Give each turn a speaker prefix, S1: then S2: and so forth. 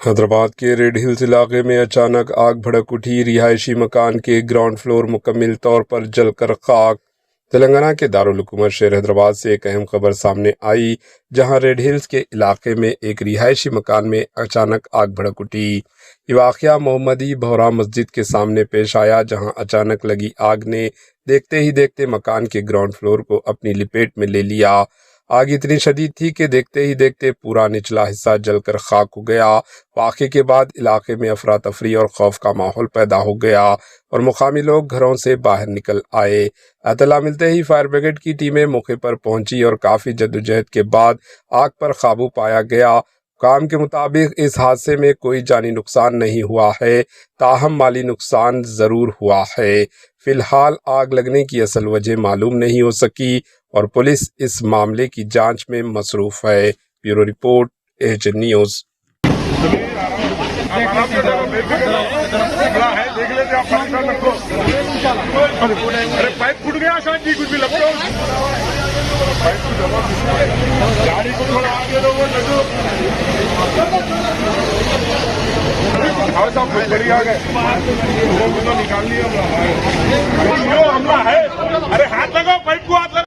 S1: हैदराबाद के red hills इलाके में अचानक आग भड़क उठी। रिहायशी मकान के ग्राउंड फ्लोर मुकम्मल तौर पर जलकर खाक। तेलंगाना के दारुल हुकूमत शहर हैदराबाद से एक अहम खबर सामने आई, जहां रेड हिल्स के इलाके में एक रिहायशी मकान में अचानक आग भड़क उठी। ये वाक़या मोहम्मदी बोहरा मस्जिद के सामने पेश आया, जहां अचानक लगी आग ने देखते ही देखते मकान के ग्राउंड फ्लोर को अपनी लपेट में ले लिया। आग इतनी शदीद थी कि देखते ही देखते पूरा निचला हिस्सा जलकर खाक हो गया। वाक़े के बाद इलाके में अफरा तफरी और खौफ का माहौल पैदा हो गया और मुकामी लोग घरों से बाहर निकल आए। इत्तला मिलते ही फायर ब्रिगेड की टीमें मौके पर पहुंची और काफ़ी जद्दोजहद के बाद आग पर काबू पाया गया। काम के मुताबिक इस हादसे में कोई जानी नुकसान नहीं हुआ है, ताहम माली नुकसान ज़रूर हुआ है। फिलहाल आग लगने की असल वजह मालूम नहीं हो सकी और पुलिस इस मामले की जांच में मसरूफ है। Bureau report, AHN news.
S2: अरे पाइप फूट गया शायद जी, कुछ भी लगता पाइप को जमा गाड़ी को थोड़ा आगे दो, वो लड्डू साहब बड़ी आ गए, वो निकाल लिया हमला है। अरे हाथ लगाओ पाइप को।